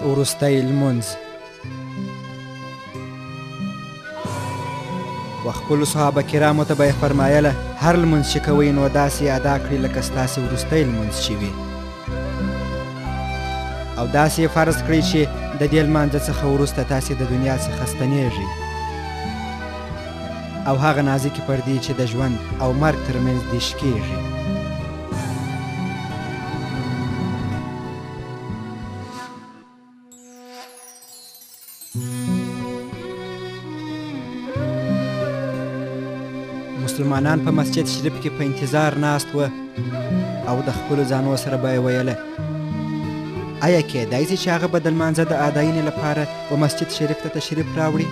وروستی لمونځ. و خپلو صحابه کرامو ته به یې فرمایله هر لمونځ چې کوئ نو داسې ادا کړئ لکه ستاسې وروستی لمونځ چې وي، او داسې یې فرض کړئ چې د دې لمانځه څخه وروسته تاسې د دنیا څخه ستنېږئ، او هغه نازکې پردې چې د ژوند او مرګ ترمنځ دې شکېږي. مسلمانان په مسجد شریف کې په انتظار ناست وه او د خپلو ځانو سره به یې ویله آیا کېدای شي چې هغه به د لمانځه د اداینې لپاره و مسجد شریف ته تشریف راوړي؟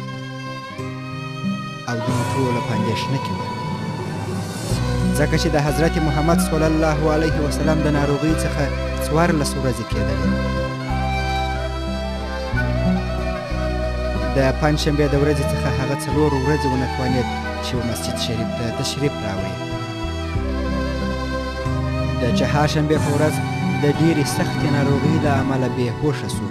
او دوی ټوله په اندېښنه کې وه، ځکه چې د حضرت محمد صلی الله علیه وسلم د ناروغۍ څخه 14 ورځې کېدلې. د پنجشنبې د ورځې څخه هغه 4 ورځې ونه توانېد چې مسجد شریف ته تشریف راوړي. د چهارشنبې په ورځ د ډېرې سختې ناروغۍ له امله بېهوشه سو،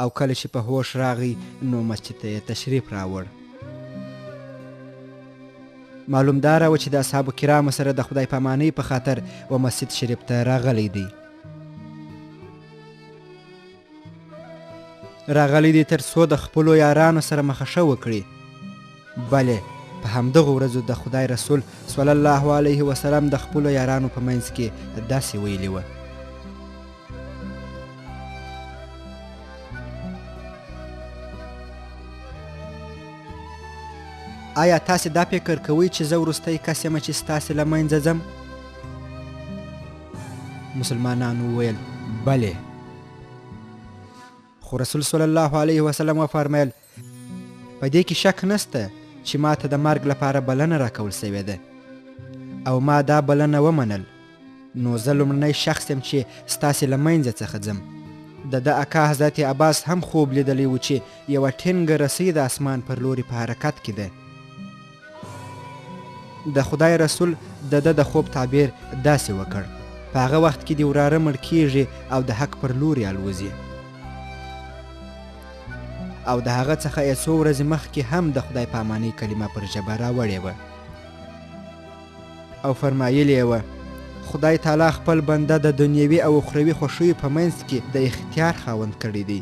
او کله چې په هوش راغی نو مسجد ته یې تشریف راوړ. معلومداره و چې د اصحابو کرامو سره د خدای پامانۍ په خاطر و مسجد شریف ته راغلی دی. راغلی دی تر څو د خپلو یارانو سره مخه وکړي. بله په همدغه ورځو د خدای رسول صلی الله علیه وسلم د خپلو یارانو په منځ کې داسې ویلي وه: آیا تاسې دا فکر کوئ چې زه وروستی کس یم چې ستاسې له منځه ځم؟ مسلمانانو وویل بلې. خو رسول صلی الله علیه وسلم وفرمیل په دې کې شک نسته چې ما ته د مرګ لپاره بلنه راکول سوې ده، او ما دا بلنه ومنل، نو زه لومړنی شخص یم چې ستاسې له منځه څخه ځم. د ده اکا حضرت عباس هم خوب لیدلی و چې یوه ټینګه رسۍ د اسمان پر لوري په حرکت کې ده. د خدای رسول د ده د خوب تعبیر داسې وکړ: په هغه وخت کې دې وراره مړ کیږي او د حق پر لوري الوزي. او د هغه څخه یې څو ورځې مخکې هم د خدای پامانۍ کلمه پر ژبه راوړې وه، او فرمایلې یې وه: خدای تعالی خپل بنده د دنیوي او اخروي خوښیو په منځ کې د اختیار خاوند کړی دی،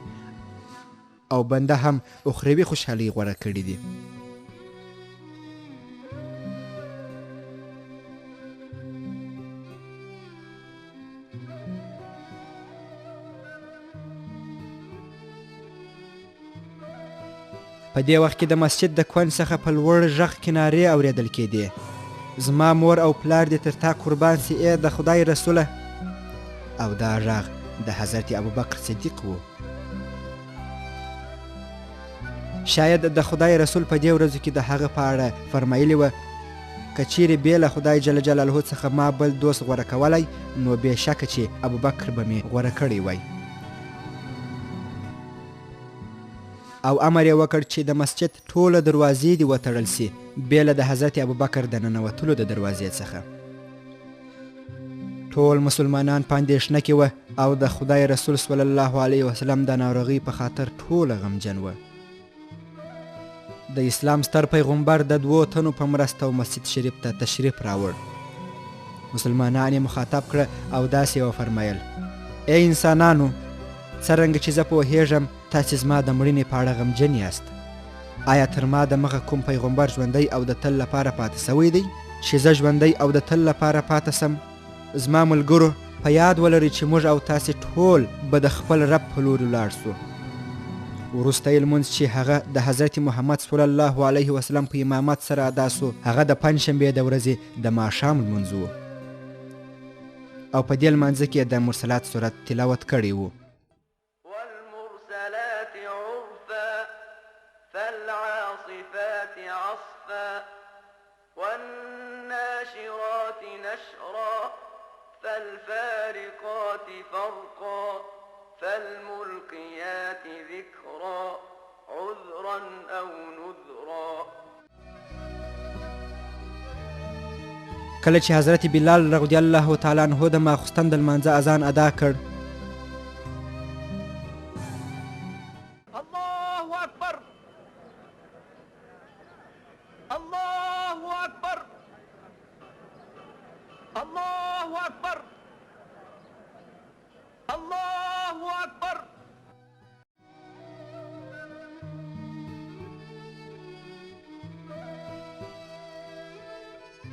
او بنده هم اخروي خوشحالۍ غوره کړې دي. په دې وخت کې د مسجد د کونج څخه په لوړ غږ کې نارې اورېدل کېدې: زما مور او پلار دې تر تا قربان سي ای د خدای رسوله. او دا غږ د حضرت ابوبکر صدیق و. شاید د خدای رسول په دې ورځو کې د هغه په اړه فرمایلي وه: که چیرې بې له خدای جل جلاله څخه ما بل دوست غوره کولی نو بې شکه چې ابوبکر به مې غوره کړی وی. او امر یې وکړ چې د مسجد ټوله دروازې دې وتړل سي بې له د حضرت ابوبکر د ننوتلو د دروازې څخه. ټول مسلمانان په اندېښنه کې وه او د خدای رسول صلی الله علیه وسلم د ناروغۍ په خاطر ټوله غمجن وه. د اسلام ستر پیغمبر د 2 تنو په مرسته و مسجد شریف ته تشریف راوړ. مسلمانان یې مخاطب کړه او داسې یې وفرمیل: ای انسانانو، څرنګه چې زه پوهېږم تاسې زما د مړینې په اړه غمجن یاست. آیا تر ما د مخه کوم پیغمبر ژوندی او د تل لپاره پاتې سوی دی چې زه ژوندی او د تل لپاره پاتې سم؟ زما ملګرو، په یاد ولرئ چې موږ او تاسې ټول به د خپل رب په لوري ولاړ سو. وروستی لمونځ چې هغه د حضرت محمد صلی الله علیه وسلم په امامت سره ادا سو، هغه د پنجشنبې د ورځې د ماښام لمونځ و، او په دې لمانځه کې د مرسلات سورت تلاوت کړی و. والمرسلات عرفا فالعاصفات عصفا والناشرات نشرا فالفارقات فرقا فالملقيات ذكرا عذرا أو نذرا. کله چې حضرت بلال رضی الله تعالی عنه د ماخوستن د لمانځه اذان ادا کړ،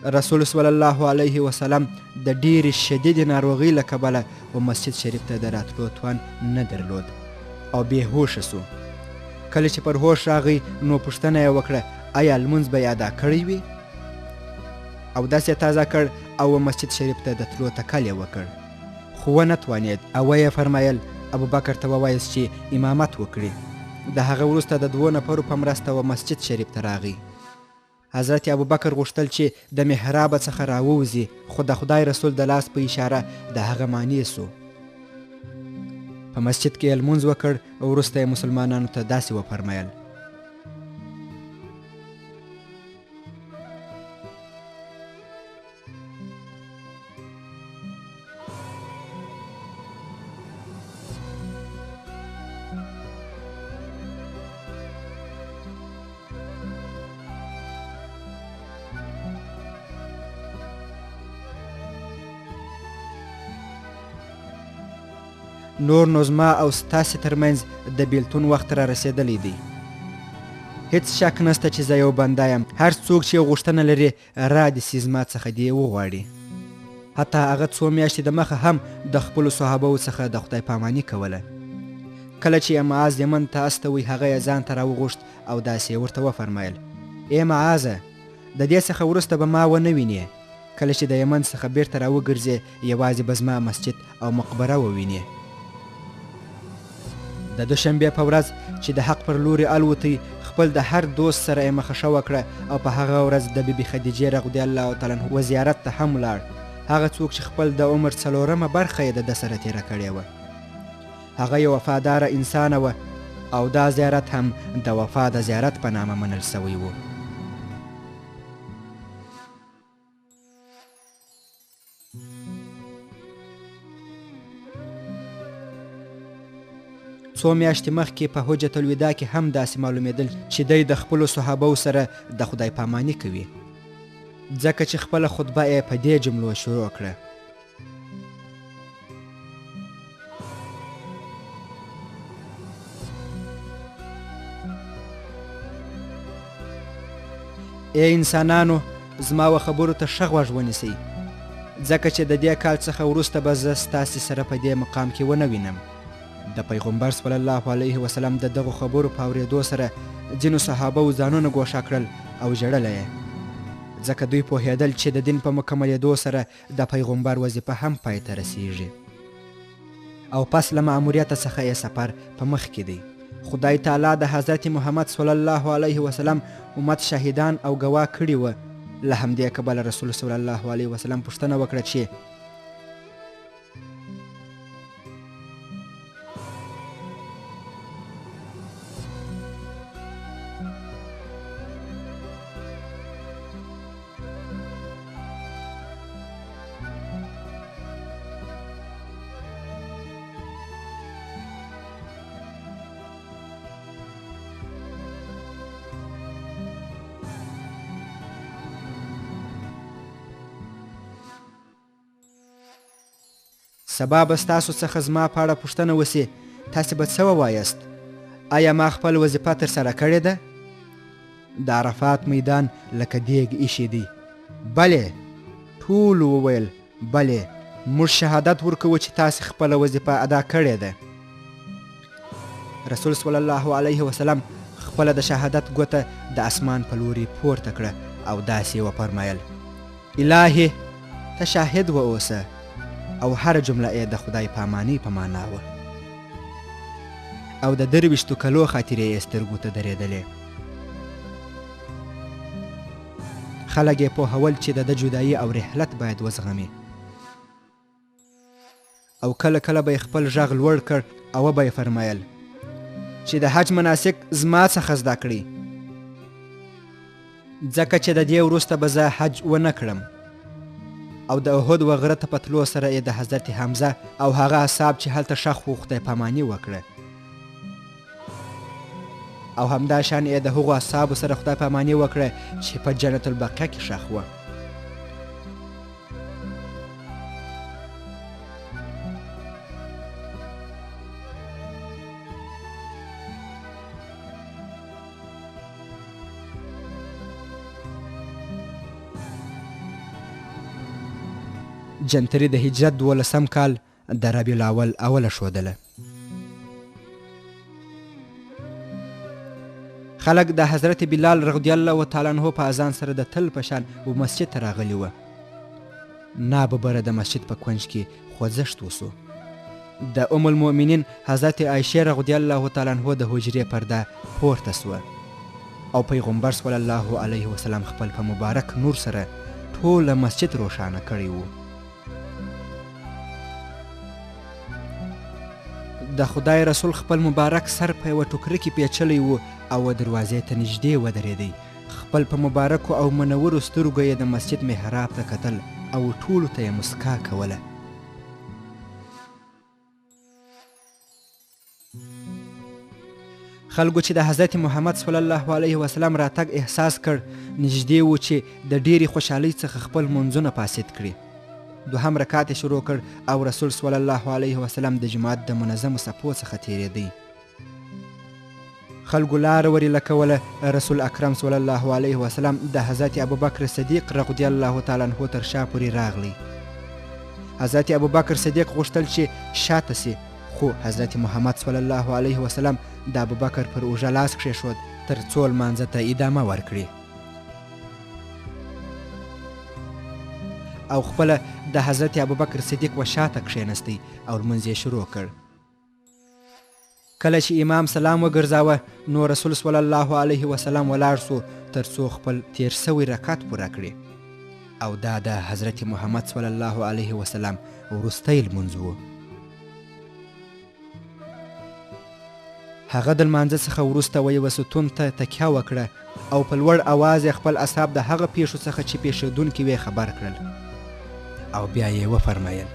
رسول صلی الله علیه وسلم د ډیرې شدیدې ناروغۍ له کبله و مسجد شریف ته د راتلو توان نه درلود او بېهوشه سو. کله چې پر هوش راغی نو پوښتنه یې وکړه آیا لمونځ به یې ادا کړی وي؟ اودس یې تازه کړ او مسجد شریف ته د تلو تکل یې وکړ، خو ونه توانېد او ویې فرمایل ابوبکر ته ووایاست چې امامت وکړي. د هغه وروسته د 2 نفرو په مرسته و مسجد شریف ته راغی. حضرت ابوبکر غوښتل چې د محراب څخه راووځي، خو د خدای رسول د لاس په اشاره د هغه مانع سو. په مسجد کې یې لمونځ وکړ او وروسته یې مسلمانانو ته داسې وفرمایل: نور نو زما او ستاسې ترمنځ د بیلتون وخت را رسېدلی دی. هیڅ شک نسته چې زه یو بنده یم. هر څوک چې غوښتنه لري را دې سي زما څخه دې وغواړي. حتی هغه 2 میاشتې د مخه هم د خپلو صحابو څخه د خدای پاماني کوله. کله چې معاذ یمن ته استوی هغه یې ځان ته راوغوښت او داسې یې ورته وفرمایل: ای معاذه، د دې څخه وروسته به ما ونه وینې. کله چې د یمن څخه بیرته راوګرځې یوازې به زما مسجد او مقبره ووینې. د دوشنبې په ورځ چې د حق پر لوري الوتی، خپل د هر دوست سره یې مخه وکړه او په هغه ورځ د بیبي خدیجې رضی الله تعالی عنها زیارت ته هم ولاړ. هغه څوک چې خپل د عمر 4مه برخه یې د ده سره تېره کړې وه. هغه یو وفاداره انسانه وه او دا زیارت هم د وفا د زیارت په نامه منل سوی و. څو میاشتې مخکې په حجة الوداع کې هم داسې معلومېدل چې دی د خپلو صحابو سره د خدای پاماني کوي، ځکه چې خپله خطبه یې په دې جملو شروع کړه: ای انسانانو، زما و خبرو ته ښه غوږ ونیسئ، ځکه چې د دې کال څخه وروسته به زه ستاسې سره په دې مقام کې ونه وینم. د پیغمبر صلی الله علیه وسلم د دغو خبرو په اورېدو سره ځینو صحابو ځانونه ګوښه کړل او ژړله یې، ځکه دوی پوهېدل چې د دین په مکملېدو سره د پیغمبر وظیفه هم پای ته رسیږي او پس له مأموریته څخه یې سفر په مخ کې دی. خدای تعالی د حضرت محمد صلی الله علیه وسلم امت شهیدان او ګواه کړي وه. له همدې کبله رسول صلی الله علیه وسلم پوښتنه وکړه چې سبا به ستاسو څخه زما په اړه پوښتنه وسي، تاسې به څه ووایاست؟ آیا ما خپل وظیفه ترسره کړې ده؟ د عرفات میدان لکه دیګ ایښی دی. بلې، ټولو وویل بلې، موږ شهادت ورکوو چې تاسې خپله وظیفه ادا کړې ده. رسول صلی الله علیه وسلم خپله د شهادت ګوته د اسمان په لوري پورته کړه او داسې وفرمایل: الهي، ته شاهد واوسه. او هر جمله یې د خدای پاماني په معنا وه او د 23 کلو خاطرې یې سترګو ته درېدلې. خلک یې پوهول چې د ده جدایي او رحلت باید وزغمي او کله کله به یې خپل غږ لوړ کړ او به یې فرمایل چې د حج مناسک زما څخه زده کړي، ځکه چې د دې وروسته به زه حج ونه کړم. او د احد و غره ته په تلو سره یې د حضرت حمزه او هغه اصحاب چې هلته ښخ وو خدای پاماني وکړه او همدا شان یې د هغو اصحابو سره خدای پاماني وکړه چې په جنت البقیع کې ښخ وه. جنتري د هجرت 12 کال د ربیع الاول اوله ښودله. خلک د حضرت بلال رضی الله تعالی عنه په اذان سره د تل په شان و مسجد ته راغلي وه. ناببره د مسجد په کونج کې خوځښت وسو. د ام المؤمنین حضرت عایشه رضی الله تعالی عنها د حجرې پرده پورته سوه او پیغمبر صلی الله علیه وسلم خپل په مبارک نور سره ټوله مسجد روښانه کړی و. د خدای رسول خپل مبارک سر په یوه ټوکره کې پیچلی و او دروازې ته نږدې ودرېدی. خپل په مبارکو او منورو سترګو یې د مسجد محراب ته کتل او ټولو ته یې مسکا کوله. خلکو چې د حضرت محمد صلی الله علیه وسلم راتګ احساس کړ نږدې و چې د ډېرې خوشحالۍ څخه خپل منځونه فاسد کړي. دوهم رکعت یې شروع کړ او رسول صلی الله علیه وسلم د جماعت د منظمو صفو څخه تېرېدی. خلکو لاره ورې لکوله. رسول اکرم صلی الله علیه وسلم د حضرت ابوبکر صدیق رضی الله تعالی عنه تر شا پورې راغلی. حضرت ابوبکر صدیق غوښتل چې شاته سي، خو حضرت محمد صلی الله علیه وسلم د ابوبکر پر اوږه لاس کښېښود تر څو لمانځه ته ادامه ورکړي او خپله د حضرت ابوبکر صدیق و شاته کښېنستی او لمونځ یې شروع کړ. کله چې امام سلام وګرځاوه نو رسول صلی الله علیه وسلم ولاړ سو تر څو خپل تیر سوی رکعت پوره کړي او دا د حضرت محمد صلی الله علیه وسلم وروستی لمونځ و. هغه د لمانځه څخه وروسته یوه ستون ته تکیه وکړه او په لوړ اواز یې خپل اصحاب د هغه پیښو څخه چې پیښېدونکي وې خبر کړل او بیا یې وفرمایل: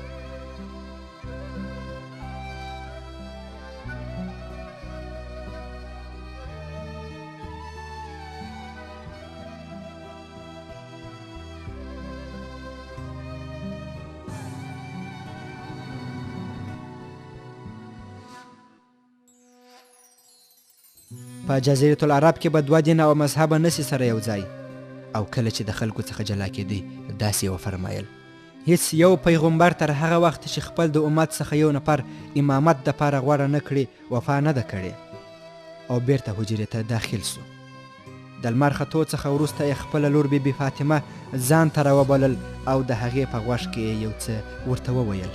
په جزیرة العرب کې به 2 دینه او مذهبه نسي سره یو ځای. او کله چې د خلکو څخه جلا کېدی داسې وفرمایل: هیڅ یو پیغمبر تر هغه وخت چې خپل د امت څخه یو نفر امامت دپاره غوره نه کړي وفا نه ده کړې. او بیرته حجرې ته داخل سو. د لمر ختو څخه وروسته یې خپله لور بی بی فاطمه ځان ته راوبلل او د هغې په غوږ کې یو څه ورته وویل.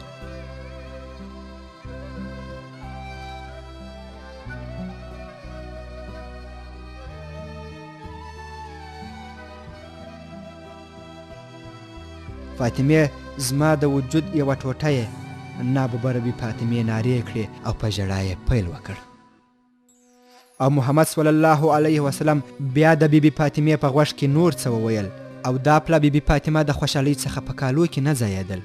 فاطمه زما د وجود یوه ټوټه یې. ناببره بی فاطمې نارې کړې او په ژړا یې پیل وکړ. او محمد صلی الله علیه وسلم بیا د بی بی فاطمې په غوږ کې نور څه وویل او دا پله بی بی فاطمه د خوشحالۍ څخه په کالو کې نه ځایېدل.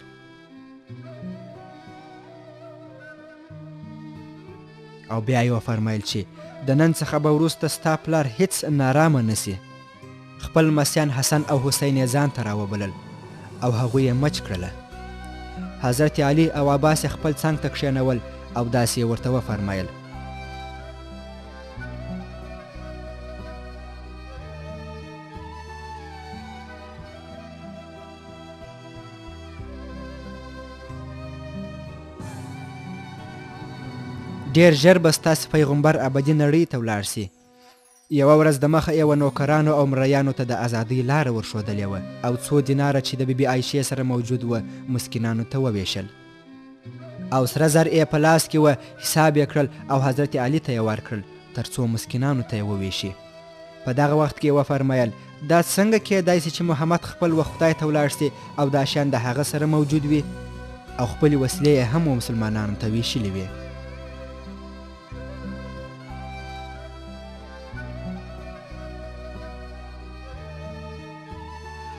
او بیا یې وفرمایل چې د نن څخه به وروسته ستا پلار هیڅ نارامه نسي. خپل لمسیان حسن او حسین یې ځان ته راوبلل او هغوی یې مچ کړله. حضرت علي او عباس یې خپل څنګ ته کښېنول او داسې یې ورته وفرمایل: ډېر ژر به ستاسې پیغمبر ابدي نړۍ ته ولاړ سي. یوه ورځ د مخه یې نوکرانو او مریانو ته د ازادۍ لاره ورښودلې وه او 2 دیناره چې د بیبي عایشې سره موجود وه مسکینانو ته وویشل او سره زر یې په لاس کې وه حساب یې کړل او حضرت علي ته یې ورکړل تر څو مسکینانو ته یې وویشي. په دغه وخت کې یې وفرمیل: دا څنګه کېدای سي چې محمد خپل وخت خدای ته ولاړ سي او دا شیان د هغه سره موجود وي او خپلې وسلې یې هم مسلمانانو ته ویشلې وې.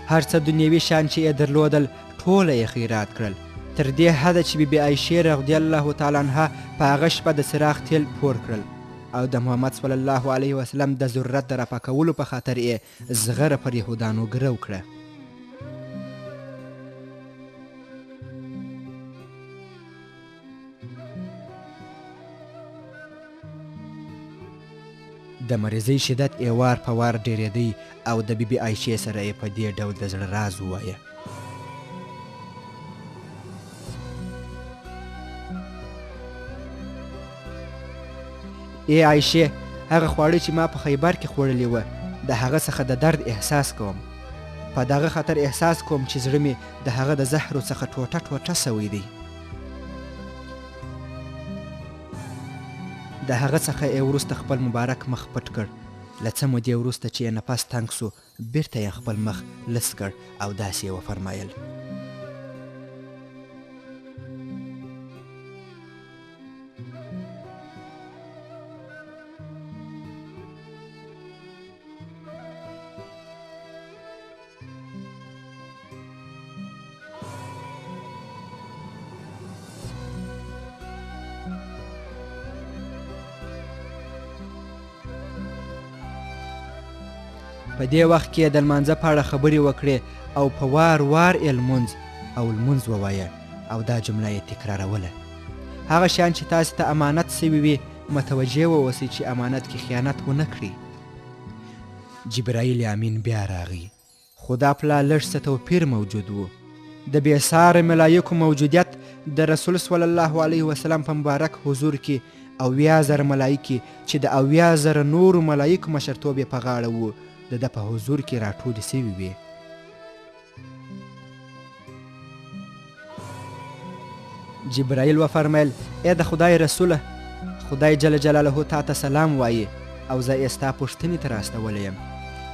هر څه دنیوي شیان چې یې درلودل ټوله یې خیرات کړل تر دې حده چې بیبي عایشې رضی الله تعالی عنها په هغه شپه د څراغ تیل پور کړل او د محمد صلی الله علیه وسلم د ضرورت د راپاکولو په خاطر یې زغره پر یهودانو ګرو کړه. د مریضۍ شدت یې وار په وار ډېرېدی او د بیبي عایشې سره یې په دې ډول د زړه راز ووایه. ای عایشې، هغه خواړه چې ما په خیبر کې خوړلي وه د هغه څخه د درد احساس کوم. په دغه خطر احساس کوم چې زړه مې د هغه د زهرو څخه ټوټه ټوټه سوی دی. د هغه څخه یې وروسته خپل مبارک مخ پټ کړ. له څه مودې وروسته چې یې نفس تنګ سو، بیرته یې خپل مخ لس کړ او داسې یې وفرمایل: په دې وخت کې د لمانځه په اړه خبرې وکړې او په وار وار یې لمونځ ووایه او دا جمله یې تکراروله: هغه شیان چې تاسې ته امانت سوي وي متوجه واوسئ چې امانت کې خیانت ونه کړي. جبرائیل امین بیا راغی، خو دا پلا لږ څه توپیر موجود و. د بې ساره ملایکو موجودیت د رسول صلی الله علیه وسلم په مبارک حضور کې 80,000 ملایکې چې د 80,000 نورو ملایکو مشرتوب یې په غاړه و د ده په حضور کې راټولې سوي وې. جبرائیل وفرمیل: ای د خدای رسوله، خدای جل جلاله تا ته سلام وایي او زه یې ستا پوښتنې ته راستولی یم.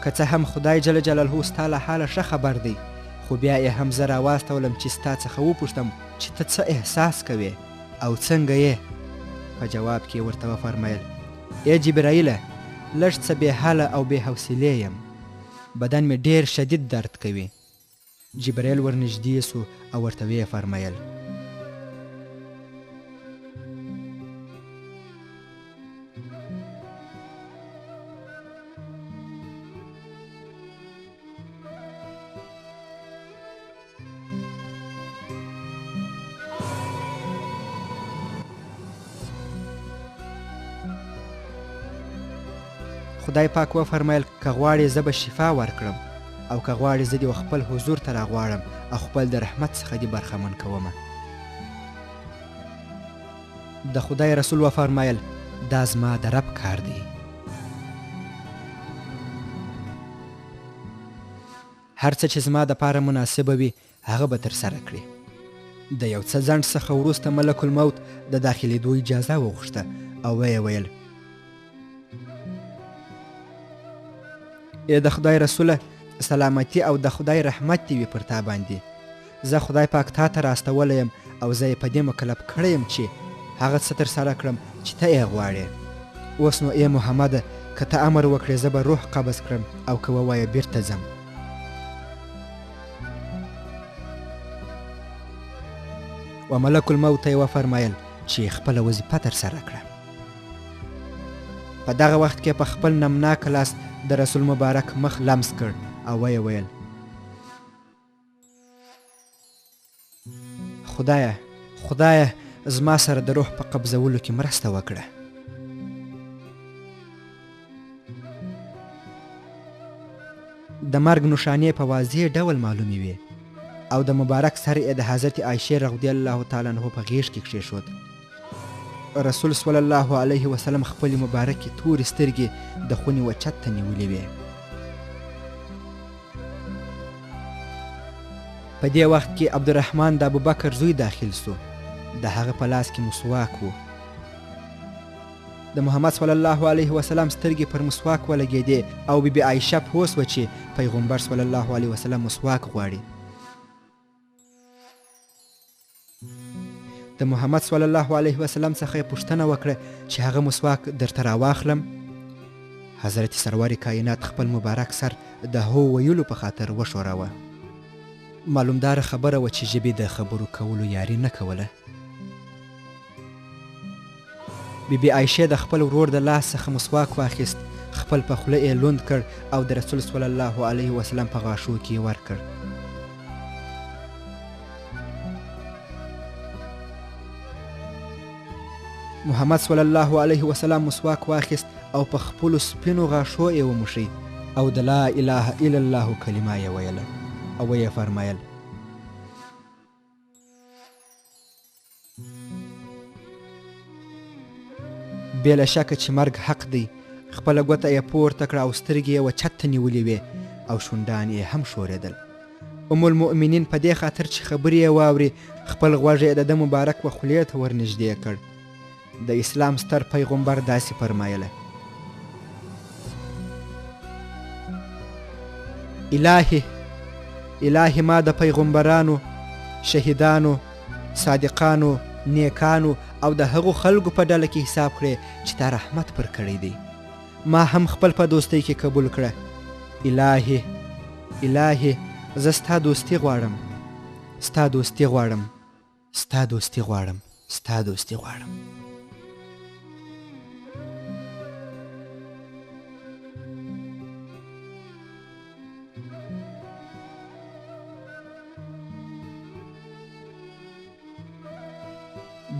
که څه هم خدای جل جلاله ستا له حاله ښه خبر دی، خو بیا یې هم زه راواستولم چې ستا څخه وپوښتم چې ته څه احساس کوې او څنګه یې. په جواب کې ورته وفرمیل: ای جبرائیله، لږ څه بې حاله او بې حوصلې یم، بدن مې ډېر شدید درد کوي. جبرائیل ورنږدې سو او ورته ویې فرمیل: خدای پاک وفرمیل: که غواړې زه به شفا ورکړم او که غواړې زه دې خپل حضور ته راغواړم او خپل د رحمت څخه دې برخمن کومه. د خدای رسول وفرمیل: دا زما د رب کار دی. هر څه چې زما دپاره مناسبه وي هغه به ترسره کړي. د یو څه ځنډ څخه وروسته ملک الموت د داخلېدو اجازه وغوښته او ویې ویل: ای د خدای رسوله، سلامتی او د خدای رحمت دې وي پر تا باندې. زه خدای پاک تا ته راستولی یم او زه یې په دې مکلف کړی یم چې هغه څه ترسره کړم چې ته یې غواړې. اوس نو ای محمده، که ته امر وکړې زه به روح قبض کړم او که ووایه بیرته ځم. و ملک الموت ته یې وفرمیل چې خپله وظیفه ترسره کړه. په دغه وخت کې په خپل نمناک لاس د رسول مبارک مخ لمس کړ او ویې ویل: خدایه زما سره د روح په قبضولو کې مرسته وکړه. د مرګ نښانې په واضح ډول معلومې وې او د مبارک سر یې د حضرت عایشې رضی الله تعالی عنها په غیږ کې کښېښود. رسول صلی الله علیه وسلم خپلې مبارکې تورې سترګې د خونې وچت ته نیولې وې. په دې وخت کې عبدالرحمن د ابوبکر زوی داخل سو. د هغه په لاس کې مسواک و. د محمد صلی الله علیه وسلم سترګې پر مسواک ولګېدې او بیبي عایشه پوه سوه چې پیغمبر صلی الله علیه وسلم مسواک غواړي. د محمد صلی الله علیه وسلم څخه یې پوښتنه وکړه چې هغه مسواک درته راواخلم. حضرت سرور کائنات خپل مبارک سر د هو ویلو په خاطر وښوراوه. معلومداره خبره وه چې ژبې د خبرو کولو یاري نه کوله. بیبي عایشې د خپل ورور د لاس څخه مسواک واخیست، خپل په خوله یې لوند کړ او د رسول صلی الله علیه وسلم په غاښو کې یې ورکړ. محمد صلی الله علیه وسلم مسواک واخیست او په خپلو سپینو غاښو یې وموښی او د لا اله الا الله کلمه یې ویله او ویې فرمایل: بې له شکه چې مرګ حق دی. خپله ګوته یې پورته کړه او سترګې یې وچت نیولې وې او شونډان یې هم ښورېدل. ام المؤمنین په دې خاطر چې خبرې یې واوري خپل غوږ یې د ده مبارک و خولې ته ورنږدې کړ. د اسلام ستر پیغمبر داسې فرمایله: الهي ما د پیغمبرانو، شهیدانو، صادقانو، نیکانو او د هغو خلکو په ډله کې حساب کړې چې تا رحمت پر کړی دی. ما هم خپل په دوستۍ کې قبول کړه. الهي زه ستا دوستي غواړم، ستا دوستي غواړم، ستا دوستي غواړم، ستا دوستي غواړم.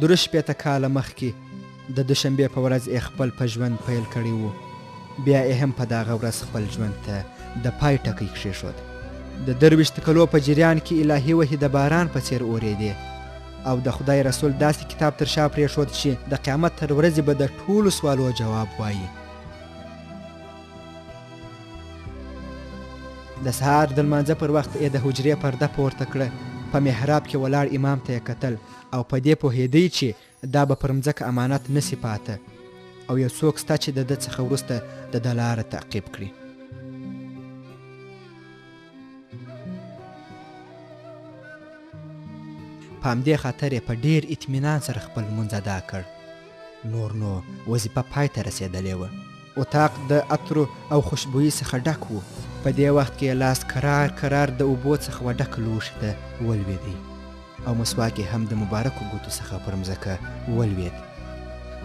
درې شپېته کاله مخکې د دوشنبې په ورځ یې خپل په ژوند پیل کړی و. بیا یې هم په دغه ورځ خپل ژوند ته د پای ټکی کښېښود. د 23 کلو په جریان کې الهي وحي د باران په څېر اورېدې او د خدای رسول داسې کتاب تر شا پرېښود چې د قیامت تر ورځې به د ټولو سوالو جواب وایي. د سهار د لمانځه پر وخت یې د حجرې پرده پورته کړه. په محراب کې ولاړ امام ته یې کتل او په دې پوهېدی چې دا به پر مځکه امانت نسي پاته او یو څوک سته چې د ده څخه وروسته د ده لاره تعقیب کړي. په همدې خاطر یې په ډېر اطمینان سره خپل لمونځ ادا کړ. نور نو وظیفه پای ته رسېدلې وه. اتاق د عطرو او خوشبویي څخه ډک و. په دې وخت کې یې لاس کرار د اوبو څخه وډک لوښي ته ولوېدی او مسواک یې هم د مبارکو ګوتو څخه پر مځکه ولوېد.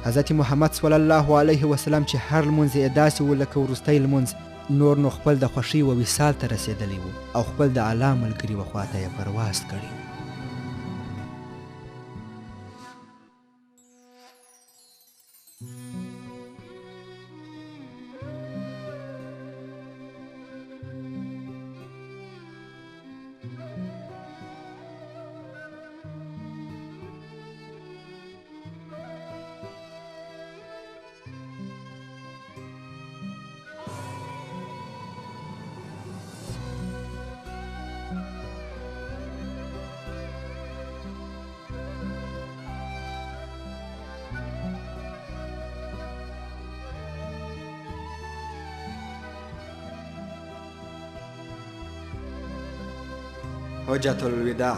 حضرت محمد صلی الله علیه وسلم چې هر لمونځ یې داسې و لکه وروستی لمونځ، نور نو خپل د خوښۍ و وصال ته رسېدلی و او خپل د اعلی ملګري و خواته یې پرواز کړی و. حجة الوداع.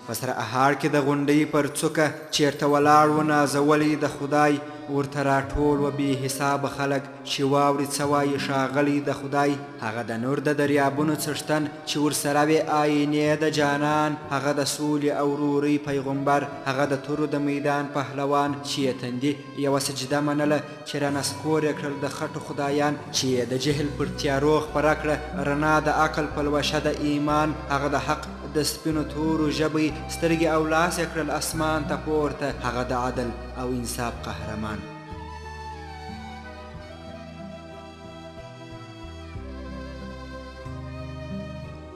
په سره اهار کې د غونډۍ پر څوکه چیرته ولاړ و نازولی د خدای، ورته راټول و بې حسابه خلک چې واوري څه وایي ښاغلی د خدای. هغه د نور د دریابونو څښتن چې ورسره وې آینې د جانان، هغه د سولې او ورورۍ پیغمبر، هغه د تورو د میدان پهلوان چې یې تندي یوه سجده منله چې رانسکور یې کړل د خټو خدایان، چې یې د جهل پر تیارو خپره کړه رڼا د عقل پلوشه د ایمان. هغه د حق د سپینو تورو ژبې سترګې او لاس یې کړل اسمان ته پورته، هغه د عدل او انصاف قهرمان.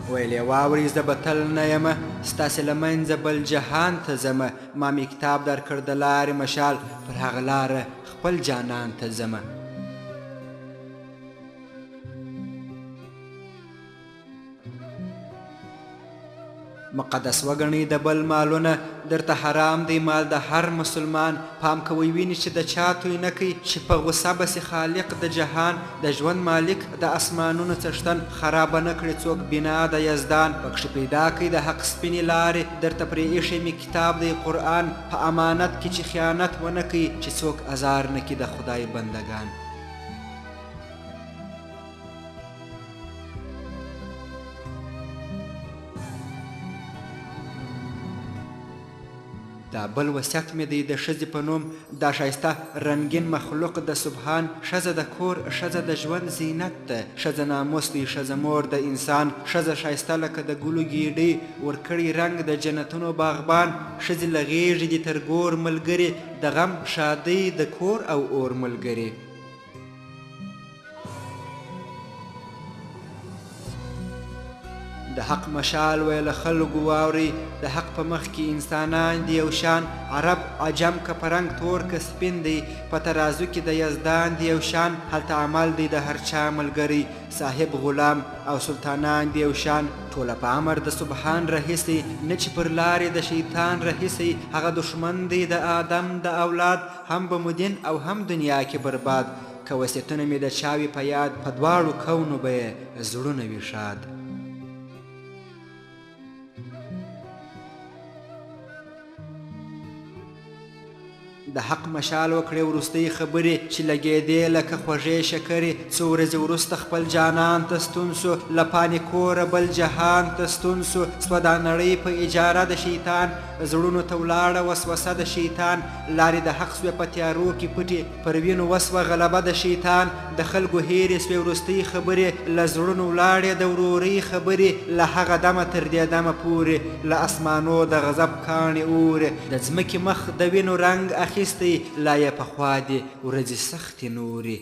ویلې واوري زه به تل نه یمه ستاسې له منځه بل جهان ته ځمه، ما مې کتاب درکړ د لارې مشال، پر هغه لاره خپل جانان ته ځمه. مقدس وګڼئ د بل مالونه، درته حرام دی مال د هر مسلمان. پام کوئ ویني چې د چا توی نه کوي، چې په غوسه بسې خالق د جهان، د ژوند مالک د اسمانونو څښتن، خرابه نه کړي څوک بنا د یزدان. پکښې پیدا کوي د حق سپینې لارې، درته پرې ایښی مې کتاب دی قرآن، په امانت کې چې خیانت ونه کوي، چې څوک ازار نه کړي د خدای بندگان. دا بل وصیت مې دی د ښځې په نوم، دا ښایسته رنګین مخلوق د سبحان. ښځه د کور، ښځه د ژوند زینت ده، ښځه ناموس دی، ښځه مور د انسان. ښځه ښایسته لکه د ګلو ګیډۍ، ورکړی رنګ د جنتونو باغبان. ښځې له غیږې دي تر ګور ملګرې، د غم ښادۍ د کور او اور ملګرې. د د حق مشال وی له خلکو واوري د حق په مخ کې انسانان دی یو شان عرب عجم که په رنګ تور که سپین دی په ترازو کې د یزدان دی یو شان هلته عمل دی د هر چا ملګری صاحب غلام او سلطانان دی یو شان ټوله په امر د سبحان رهیسي نه چې پر لارې د شیطان رهیسي هغه دشمن دی د آدم د اولاد هم به مدین او هم دنیا کې برباد که وصیتونه مې د چاوي په یاد په دواړو کونو به یې زړونه وي شاد د حق مشال وکړې وروستۍ خبرې چې لګېدې لکه خوږې شکرې څو ورځې وروسته خپل جانان ته ستون سو له پانې کوره بل جهان ته ستون سو سوه دا نړۍ په اجاره د شیطان زړونو ته ولاړه وسوسه د شیطان لارې د حق سوې په تیارو کې پټې پر وینو وسوه غلبه د شیطان د خلکو هیرې سوې وروستۍ خبرې له زړونو ولاړې د ورورۍ خبرې له هغه دمه تر دې دمه پورې له اسمانو د غضب کاڼې اورې د ځمکې مخ د وینو رنګ اخیستی لا یې پخوا دې ورځې سختې نورې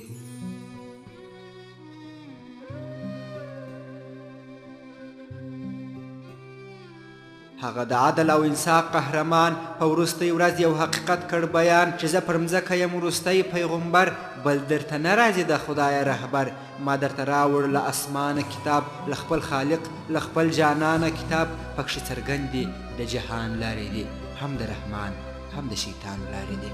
هغه د عدل او انصاف قهرمان په وروستۍ ورځ یو حقیقت کړ بیان چې زه پر مځکه یم وروستی پیغمبر بل درته نه راځي د خدای رهبر ما درته راوړ له اسمانه کتاب له خپل خالق له خپل جانانه کتاب پکښې څرګند دي د جهان لارې دي هم د رحمان هم د شیطان لارې دي